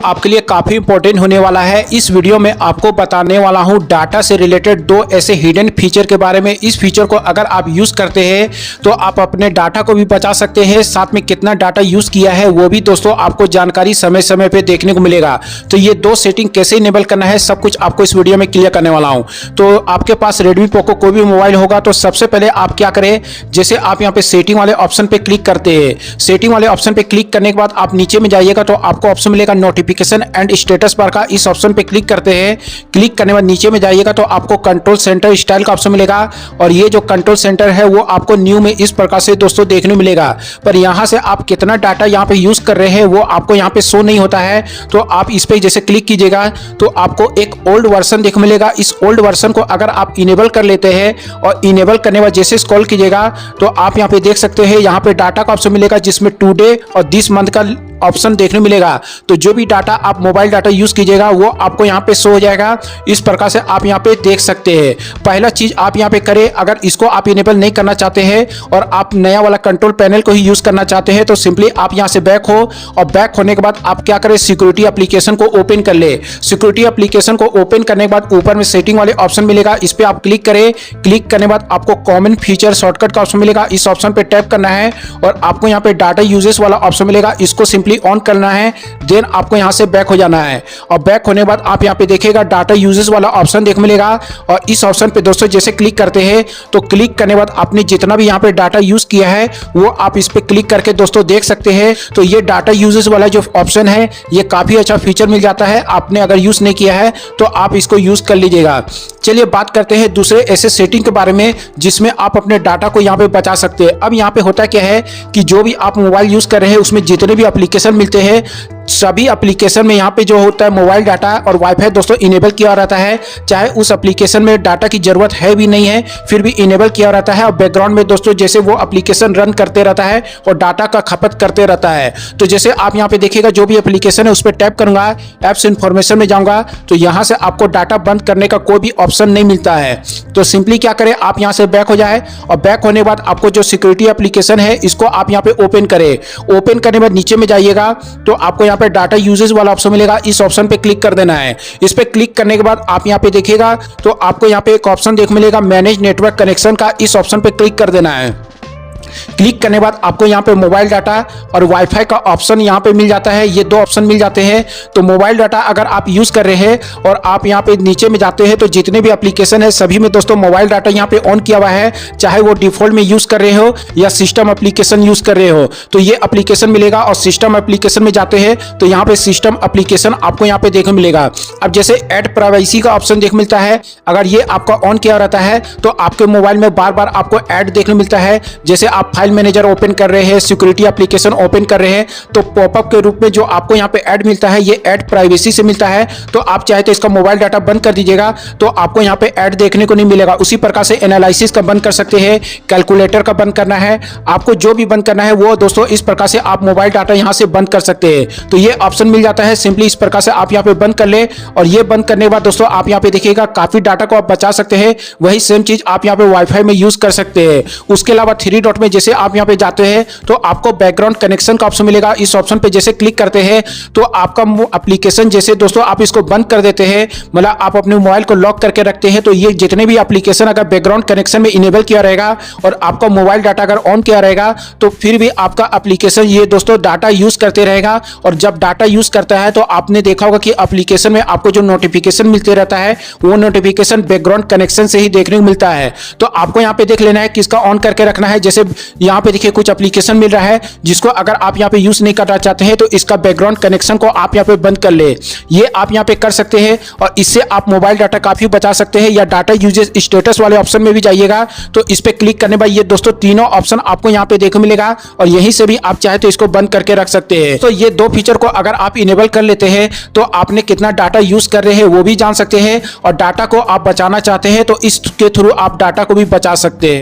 आपके लिए काफ़ी इंपॉर्टेंट होने वाला है। इस वीडियो में आपको बताने वाला हूं डाटा से रिलेटेड दो ऐसे हिडन फीचर के बारे में। इस फीचर को अगर आप यूज़ करते हैं तो आप अपने डाटा को भी बचा सकते हैं, साथ में कितना डाटा यूज़ किया है वो भी दोस्तों आपको जानकारी समय समय पे देखने को मिलेगा। तो ये दो सेटिंग कैसे इनेबल करना है सब कुछ आपको इस वीडियो में क्लियर करने वाला हूँ। तो आपके पास रेडमी पोको कोई भी मोबाइल होगा तो सबसे पहले आप क्या करें, जैसे आप यहाँ पे सेटिंग वाले ऑप्शन पे क्लिक करते हैं। सेटिंग वाले ऑप्शन पे क्लिक करने के बाद आप नीचे में जाइएगा तो आपको ऑप्शन मिलेगा नोटिफिकेशन एंड स्टेटस बार का। इस ऑप्शन पे क्लिक करते हैं। क्लिक करने के बाद नीचे में जाइएगा तो आपको कंट्रोल सेंटर स्टाइल का ऑप्शन मिलेगा और ये जो कंट्रोल सेंटर है वो आपको न्यू में इस प्रकार से दोस्तों देखने को मिलेगा। पर यहाँ से आप कितना डाटा यहाँ पे यूज कर रहे हैं वो आपको यहाँ पे शो नहीं होता है। तो आप इस पे जैसे क्लिक कीजिएगा तो आपको एक ओल्ड वर्जन देखने मिलेगा। इस ओल्ड वर्जन को अगर आप इनेबल कर लेते हैं और इनेबल करने के बाद जैसे स्क्रॉल कीजिएगा तो आप यहाँ पे देख सकते हैं यहाँ पे डाटा का ऑप्शन मिलेगा जिसमें टुडे और दिस मंथ का ऑप्शन देखने मिलेगा। तो जो भी डाटा आप मोबाइल डाटा यूज कीजिएगा वो आपको यहाँ पे शो हो जाएगा। इस प्रकार से आप यहाँ पे देख सकते हैं। पहला चीज आप यहाँ पे करें, अगर इसको आप इनेबल नहीं करना चाहते हैं और आप नया वाला कंट्रोल पैनल को ही यूज करना चाहते हैं तो सिंपली आप यहाँ से बैक हो और बैक होने के बाद आप क्या करें, सिक्योरिटी एप्लीकेशन को ओपन कर ले। सिक्योरिटी एप्लीकेशन को ओपन करने के बाद ऊपर में सेटिंग वाले ऑप्शन मिलेगा, इस पर आप क्लिक करें। क्लिक करने के बाद आपको कॉमन फीचर शॉर्टकट का ऑप्शन मिलेगा, इस ऑप्शन पे टैप करना है और आपको यहाँ पे डाटा यूजेस वाला ऑप्शन मिलेगा, इसको सिंपली ऑन करना है। देन आपको यहाँ से बैक हो जाना है और बैक होने के बाद आप यहाँ पे देखिएगा डाटा यूजेस वाला ऑप्शन देख मिलेगा और इस ऑप्शन पे दोस्तों जैसे क्लिक करते हैं तो क्लिक करने के बाद आपने जितना भी यहाँ पे डाटा यूज किया है वो आप इस पे क्लिक करके दोस्तों देख सकते हैं। तो ये डाटा यूजेस वाला जो ऑप्शन है ये काफी अच्छा फीचर मिल जाता है। आपने अगर यूज नहीं किया है तो आप इसको यूज कर लीजिएगा। चलिए बात करते हैं दूसरे ऐसे सेटिंग के बारे में जिसमें आप अपने डाटा को यहाँ पे बचा सकते हैं। अब यहाँ पे होता क्या है कि जो भी आप मोबाइल यूज कर रहे हैं उसमें जितने भी एप्लीकेशन मिलते हैं सभी एप्लीकेशन में यहाँ पे जो होता है मोबाइल डाटा और वाईफाई दोस्तों इनेबल किया रहता है। चाहे उस एप्लीकेशन में डाटा की जरूरत है भी नहीं है फिर भी इनेबल किया रहता है और बैकग्राउंड में दोस्तों जैसे वो एप्लीकेशन रन करते रहता है और डाटा का खपत करते रहता है। तो जैसे आप यहाँ पे देखिएगा जो भी एप्लीकेशन है उस पर टैप करूंगा, एप्स इन्फॉर्मेशन में जाऊंगा तो यहाँ से आपको डाटा बंद करने का कोई भी ऑप्शन नहीं मिलता है। तो सिंपली क्या करें, आप यहाँ से बैक हो जाए और बैक होने के बाद आपको जो सिक्योरिटी एप्लीकेशन है इसको आप यहाँ पे ओपन करें। ओपन करने के बाद नीचे में जाइएगा तो आपको यहाँ पे डाटा यूजेस वाला ऑप्शन मिलेगा, इस ऑप्शन पे क्लिक कर देना है। इस पे क्लिक करने के बाद आप यहाँ पे देखिएगा तो आपको यहाँ पे एक ऑप्शन देख मिलेगा मैनेज नेटवर्क कनेक्शन का, इस ऑप्शन पे क्लिक कर देना है। क्लिक करने के बाद आपको यहाँ पे मोबाइल डाटा और वाईफाई का ऑप्शन यहाँ पे मिल जाता है, ये दो ऑप्शन मिल जाते हैं। तो मोबाइल डाटा अगर आप यूज कर रहे हैं और आप यहाँ पे नीचे में जाते हैं तो जितने भी एप्लीकेशन है सभी में दोस्तों मोबाइल डाटा यहाँ पे ऑन किया हुआ है, चाहे वो डिफॉल्ट में यूज कर रहे हो या सिस्टम एप्लीकेशन यूज कर रहे हो तो ये एप्लीकेशन मिलेगा। और सिस्टम एप्लीकेशन में जाते हैं तो यहाँ पे सिस्टम एप्लीकेशन आपको यहाँ पे देखने मिलेगा। अब जैसे एड प्राइवेसी का ऑप्शन देख मिलता है, अगर ये आपका ऑन किया रहता है तो आपके मोबाइल में बार बार आपको ऐड देखने मिलता है। जैसे आप फाइल मैनेजर ओपन कर रहे हैं, सिक्योरिटी एप्लीकेशन ओपन कर रहे हैं तो पॉपअप के रूप में जो आपको यहाँ पे ऐड मिलता है ये ऐड प्राइवेसी से मिलता है। तो आप चाहे तो इसका मोबाइल डाटा बंद कर दीजिएगा तो आपको यहाँ पे ऐड देखने को नहीं मिलेगा। उसी प्रकार से एनालिसिस का बंद कर सकते हैं, कैलकुलेटर का बंद करना है, आपको जो भी बंद करना है वो दोस्तों इस प्रकार से आप मोबाइल डाटा यहाँ से बंद कर सकते हैं। तो ये ऑप्शन मिल जाता है, सिंपली इस प्रकार से आप यहाँ पे बंद कर ले और ये बंद करने के बाद दोस्तों आप यहाँ पे देखिएगा काफी डाटा को आप बचा सकते हैं। वही सेम चीज आप यहाँ पे वाईफाई में यूज कर सकते हैं। उसके अलावा थ्री डॉट में जैसे आप यहाँ पे जाते हैं तो आपको बैकग्राउंड कनेक्शन का ऑप्शन मिलेगा, इस ऑप्शन पे जैसे क्लिक करते हैं तो आपका एप्लीकेशन जैसे दोस्तों आप इसको बंद कर देते हैं, मतलब आप अपने मोबाइल को लॉक करके रखते हैं तो ये जितने भी एप्लीकेशन अगर बैकग्राउंड कनेक्शन में इनेबल किया रहेगा और आपका मोबाइल डाटा अगर ऑन किया रहेगा तो फिर भी आपका एप्लीकेशन ये दोस्तों डाटा यूज करते रहेगा। और जब डाटा यूज करता है तो आपने देखा होगा कि एप्लीकेशन में आपको जो नोटिफिकेशन मिलते रहता है वो नोटिफिकेशन बैकग्राउंड कनेक्शन से ही देखने को मिलता है। तो आपको यहाँ पे देख लेना है किसका ऑन करके रखना है। जैसे यहाँ पे देखिए कुछ एप्लीकेशन मिल रहा है जिसको अगर आप यहाँ पे यूज नहीं करना चाहते हैं तो इसका बैकग्राउंड कनेक्शन को आप यहाँ पे बंद कर ले, ये आप यहाँ पे कर सकते हैं और इससे आप मोबाइल डाटा काफी बचा सकते हैं। या डाटा यूजेस स्टेटस वाले ऑप्शन में भी जाइएगा तो इस पे क्लिक करने बाद ये दोस्तों तीनों ऑप्शन आपको यहाँ पे देखने मिलेगा और यहीं से भी आप चाहे तो इसको बंद करके रख सकते हैं। तो ये दो फीचर को अगर आप इनेबल कर लेते हैं तो आपने कितना डाटा यूज कर रहे हैं वो भी जान सकते हैं और डाटा को आप बचाना चाहते हैं तो इसके थ्रू आप डाटा को भी बचा सकते हैं।